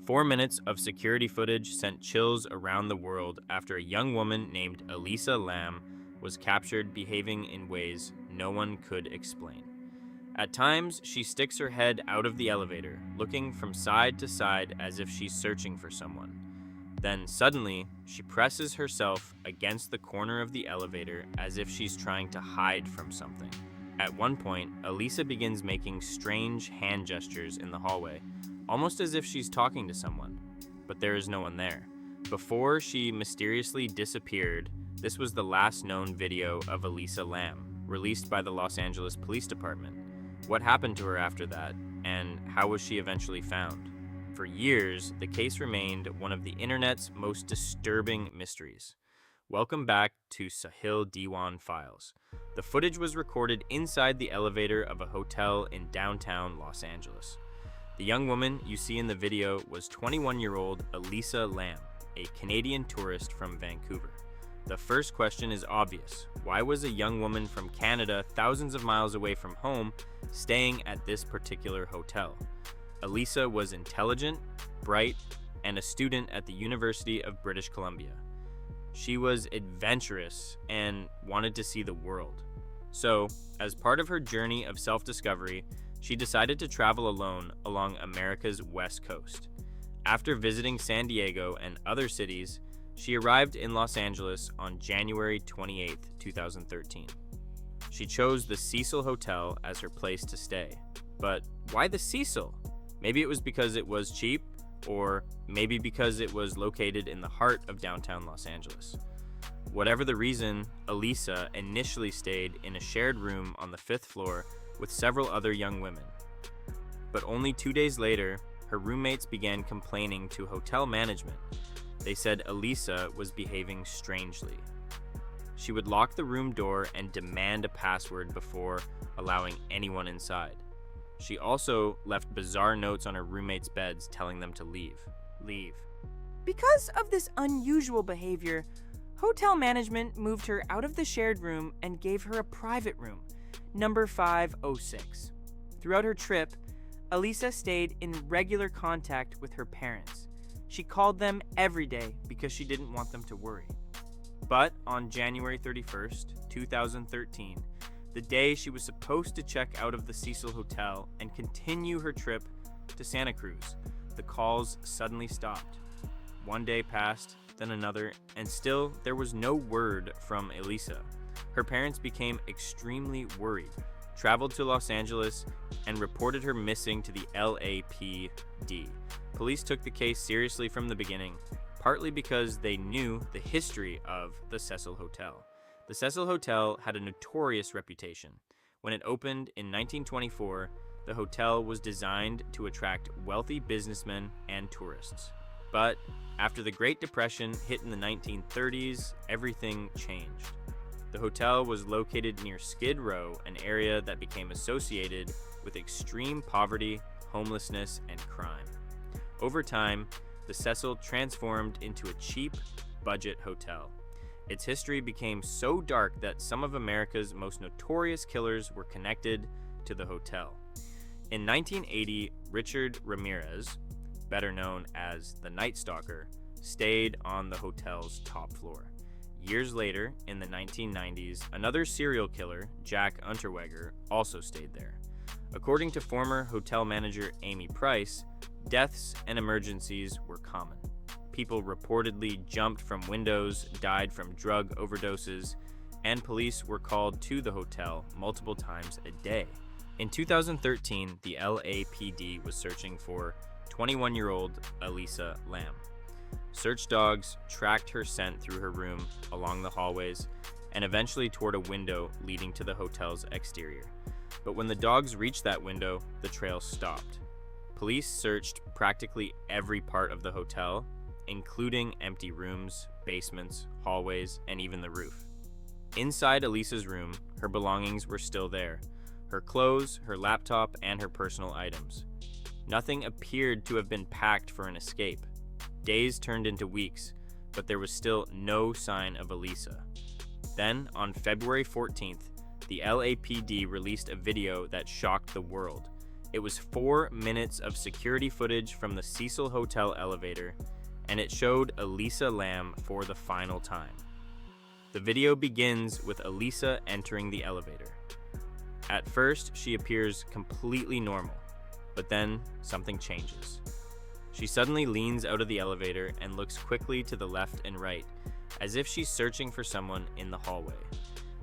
4 minutes of security footage sent chills around the world after a young woman named Elisa Lam was captured behaving in ways no one could explain. At times, she sticks her head out of the elevator, looking from side to side as if she's searching for someone. Then suddenly, she presses herself against the corner of the elevator as if she's trying to hide from something. At one point, Elisa begins making strange hand gestures in the hallway, almost as if she's talking to someone, but there is no one there. Before she mysteriously disappeared, this was the last known video of Elisa Lam, released by the Los Angeles Police Department. What happened to her after that, and how was she eventually found? For years, the case remained one of the internet's most disturbing mysteries. Welcome back to Sahil Deewan Files. The footage was recorded inside the elevator of a hotel in downtown Los Angeles. The young woman you see in the video was 21-year-old Elisa Lam, a Canadian tourist from Vancouver. The first question is obvious. Why was a young woman from Canada, thousands of miles away from home, staying at this particular hotel? Elisa was intelligent, bright, and a student at the University of British Columbia. She was adventurous and wanted to see the world. So, as part of her journey of self-discovery, she decided to travel alone along America's West Coast. After visiting San Diego and other cities, she arrived in Los Angeles on January 28, 2013. She chose the Cecil Hotel as her place to stay. But why the Cecil? Maybe it was because it was cheap, or maybe because it was located in the heart of downtown Los Angeles. Whatever the reason, Elisa initially stayed in a shared room on the 5th floor with several other young women. But only 2 days later, her roommates began complaining to hotel management. They said Elisa was behaving strangely. She would lock the room door and demand a password before allowing anyone inside. She also left bizarre notes on her roommates' beds telling them to leave. Because of this unusual behavior, hotel management moved her out of the shared room and gave her a private room, number 506. Throughout her trip, Elisa stayed in regular contact with her parents. She called them every day because she didn't want them to worry. But on January 31st, 2013, the day she was supposed to check out of the Cecil Hotel and continue her trip to Santa Cruz, the calls suddenly stopped. One day passed, then another, and still there was no word from Elisa. Her parents became extremely worried, traveled to Los Angeles, and reported her missing to the LAPD. Police took the case seriously from the beginning, partly because they knew the history of the Cecil Hotel. The Cecil Hotel had a notorious reputation. When it opened in 1924, the hotel was designed to attract wealthy businessmen and tourists. But after the Great Depression hit in the 1930s, everything changed. The hotel was located near Skid Row, an area that became associated with extreme poverty, homelessness, and crime. Over time, the Cecil transformed into a cheap, budget hotel. Its history became so dark that some of America's most notorious killers were connected to the hotel. In 1980, Richard Ramirez, better known as the Night Stalker, stayed on the hotel's top floor. Years later, in the 1990s, another serial killer, Jack Unterweger, also stayed there. According to former hotel manager Amy Price, deaths and emergencies were common. People reportedly jumped from windows, died from drug overdoses, and police were called to the hotel multiple times a day. In 2013, the LAPD was searching for 21-year-old Elisa Lam. Search dogs tracked her scent through her room, along the hallways, and eventually toward a window leading to the hotel's exterior. But when the dogs reached that window, the trail stopped. Police searched practically every part of the hotel, including empty rooms, basements, hallways, and even the roof. Inside Elisa's room, her belongings were still there. Her clothes, her laptop, and her personal items. Nothing appeared to have been packed for an escape. Days turned into weeks, but there was still no sign of Elisa. Then, on February 14th, the LAPD released a video that shocked the world. It was 4 minutes of security footage from the Cecil Hotel elevator, and it showed Elisa Lam for the final time. The video begins with Elisa entering the elevator. At first, she appears completely normal, but then something changes. She suddenly leans out of the elevator and looks quickly to the left and right, as if she's searching for someone in the hallway.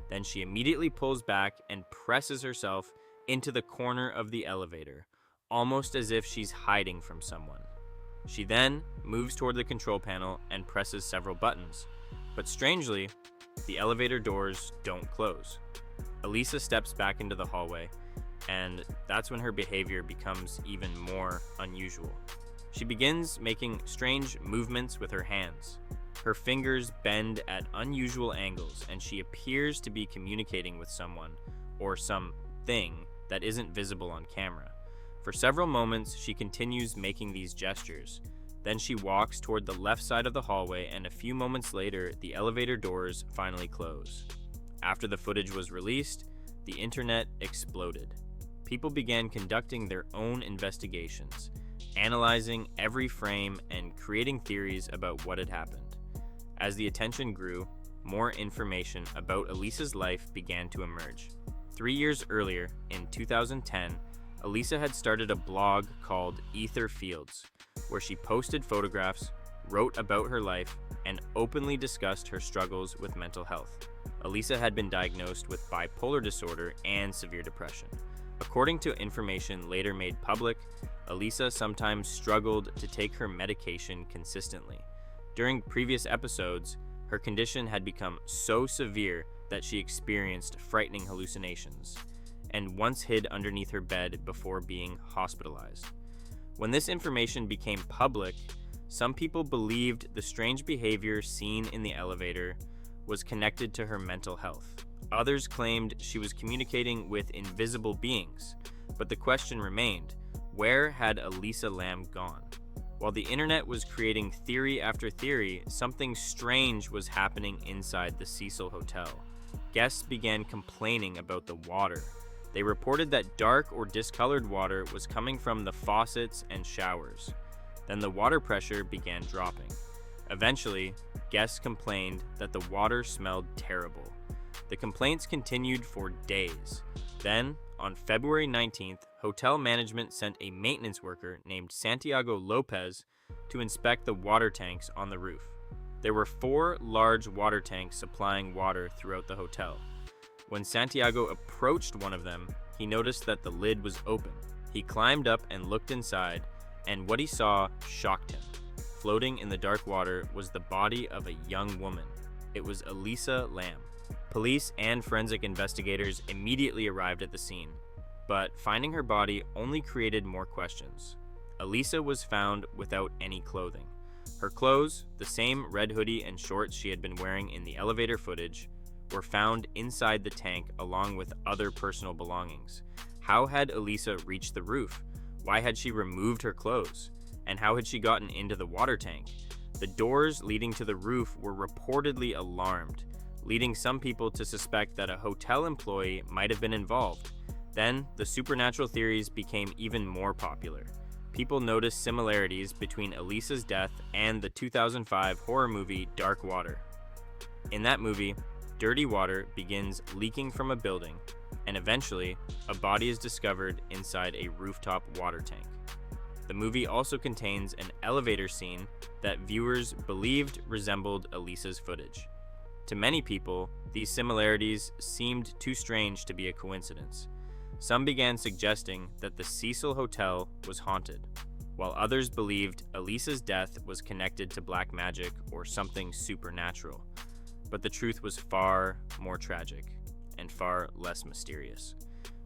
Then she immediately pulls back and presses herself into the corner of the elevator, almost as if she's hiding from someone. She then moves toward the control panel and presses several buttons, but strangely, the elevator doors don't close. Elisa steps back into the hallway, and that's when her behavior becomes even more unusual. She begins making strange movements with her hands. Her fingers bend at unusual angles, and she appears to be communicating with someone or something that isn't visible on camera. For several moments, she continues making these gestures. Then she walks toward the left side of the hallway, and a few moments later, the elevator doors finally close. After the footage was released, the internet exploded. People began conducting their own investigations, analyzing every frame and creating theories about what had happened. As the attention grew, more information about Elisa's life began to emerge. 3 years earlier, in 2010, Elisa had started a blog called Ether Fields, where she posted photographs, wrote about her life, and openly discussed her struggles with mental health. Elisa had been diagnosed with bipolar disorder and severe depression. According to information later made public, Elisa sometimes struggled to take her medication consistently. During previous episodes, her condition had become so severe that she experienced frightening hallucinations, and once hid underneath her bed before being hospitalized. When this information became public, some people believed the strange behavior seen in the elevator was connected to her mental health. Others claimed she was communicating with invisible beings, but the question remained, where had Elisa Lam gone? While the internet was creating theory after theory, something strange was happening inside the Cecil Hotel. Guests began complaining about the water. They reported that dark or discolored water was coming from the faucets and showers. Then the water pressure began dropping. Eventually, guests complained that the water smelled terrible. The complaints continued for days. Then, on February 19th, hotel management sent a maintenance worker named Santiago Lopez to inspect the water tanks on the roof. There were 4 large water tanks supplying water throughout the hotel. When Santiago approached one of them, he noticed that the lid was open. He climbed up and looked inside, and what he saw shocked him. Floating in the dark water was the body of a young woman. It was Elisa Lam. Police and forensic investigators immediately arrived at the scene, but finding her body only created more questions. Elisa was found without any clothing. Her clothes, the same red hoodie and shorts she had been wearing in the elevator footage, were found inside the tank along with other personal belongings. How had Elisa reached the roof? Why had she removed her clothes? And how had she gotten into the water tank? The doors leading to the roof were reportedly alarmed, leading some people to suspect that a hotel employee might have been involved. Then, the supernatural theories became even more popular. People noticed similarities between Elisa's death and the 2005 horror movie Dark Water. In that movie, dirty water begins leaking from a building, and eventually, a body is discovered inside a rooftop water tank. The movie also contains an elevator scene that viewers believed resembled Elisa's footage. To many people, these similarities seemed too strange to be a coincidence. Some began suggesting that the Cecil Hotel was haunted, while others believed Elisa's death was connected to black magic or something supernatural. But the truth was far more tragic and far less mysterious.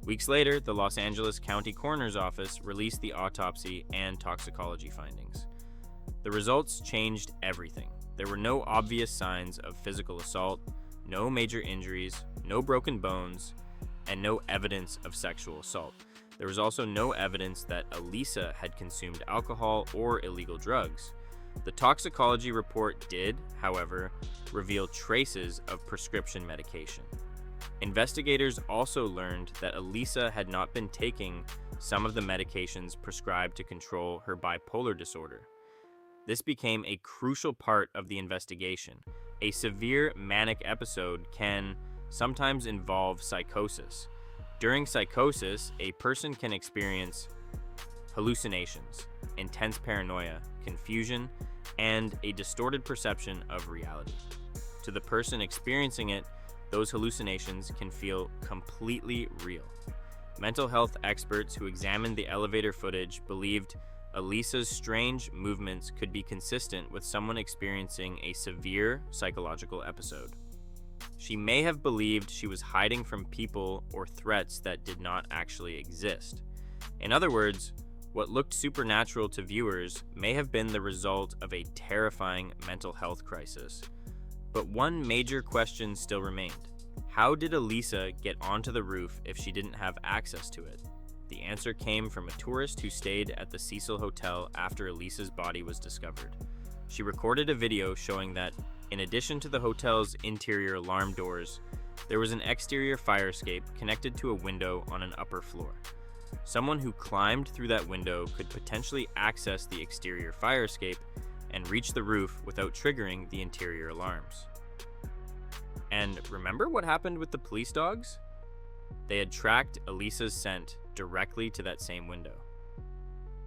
Weeks later, the Los Angeles County Coroner's Office released the autopsy and toxicology findings. The results changed everything. There were no obvious signs of physical assault, no major injuries, no broken bones, and no evidence of sexual assault. There was also no evidence that Elisa had consumed alcohol or illegal drugs. The toxicology report did, however, reveal traces of prescription medication. Investigators also learned that Elisa had not been taking some of the medications prescribed to control her bipolar disorder. This became a crucial part of the investigation. A severe manic episode can sometimes involve psychosis. During psychosis, a person can experience hallucinations, intense paranoia, confusion, and a distorted perception of reality. To the person experiencing it, those hallucinations can feel completely real. Mental health experts who examined the elevator footage believed Elisa's strange movements could be consistent with someone experiencing a severe psychological episode. She may have believed she was hiding from people or threats that did not actually exist. In other words, what looked supernatural to viewers may have been the result of a terrifying mental health crisis. But one major question still remained. How did Elisa get onto the roof if she didn't have access to it? The answer came from a tourist who stayed at the Cecil Hotel after Elisa's body was discovered. She recorded a video showing that, in addition to the hotel's interior alarm doors, there was an exterior fire escape connected to a window on an upper floor. Someone who climbed through that window could potentially access the exterior fire escape and reach the roof without triggering the interior alarms. And remember what happened with the police dogs? They had tracked Elisa's scent directly to that same window.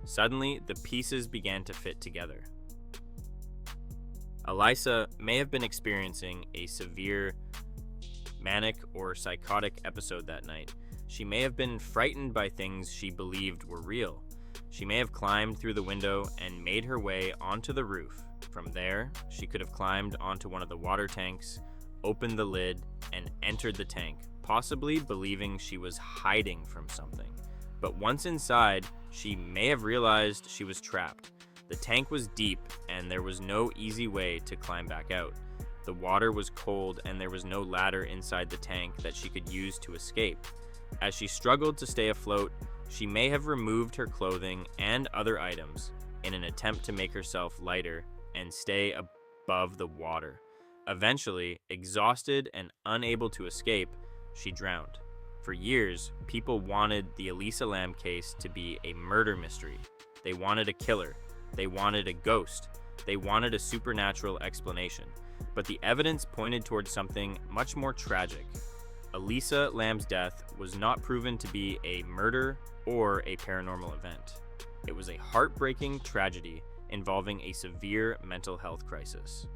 Suddenly, the pieces began to fit together. Elisa may have been experiencing a severe manic or psychotic episode that night. She may have been frightened by things she believed were real. She may have climbed through the window and made her way onto the roof. From there, she could have climbed onto one of the water tanks, opened the lid, and entered the tank, possibly believing she was hiding from something. But once inside, she may have realized she was trapped. The tank was deep, and there was no easy way to climb back out. The water was cold, and there was no ladder inside the tank that she could use to escape. As she struggled to stay afloat, she may have removed her clothing and other items in an attempt to make herself lighter and stay above the water. Eventually, exhausted and unable to escape, she drowned. For years, people wanted the Elisa Lam case to be a murder mystery. They wanted a killer. They wanted a ghost. They wanted a supernatural explanation. But the evidence pointed towards something much more tragic. Elisa Lam's death was not proven to be a murder or a paranormal event. It was a heartbreaking tragedy involving a severe mental health crisis.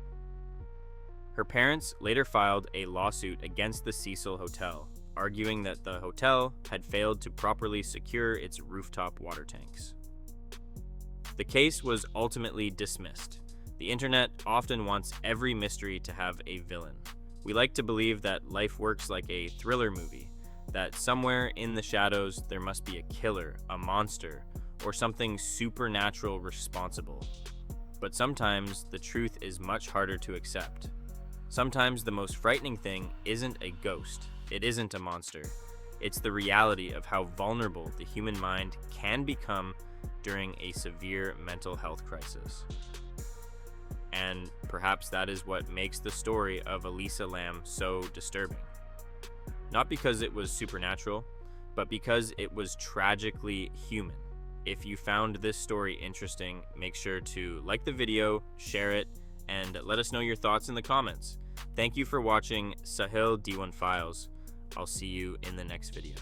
Her parents later filed a lawsuit against the Cecil Hotel, arguing that the hotel had failed to properly secure its rooftop water tanks. The case was ultimately dismissed. The internet often wants every mystery to have a villain. We like to believe that life works like a thriller movie, that somewhere in the shadows there must be a killer, a monster, or something supernatural responsible. But sometimes the truth is much harder to accept. Sometimes the most frightening thing isn't a ghost, it isn't a monster. It's the reality of how vulnerable the human mind can become during a severe mental health crisis. And perhaps that is what makes the story of Elisa Lam so disturbing. Not because it was supernatural, but because it was tragically human. If you found this story interesting, make sure to like the video, share it, and let us know your thoughts in the comments. Thank you for watching Sahil Deewan Files. I'll see you in the next video.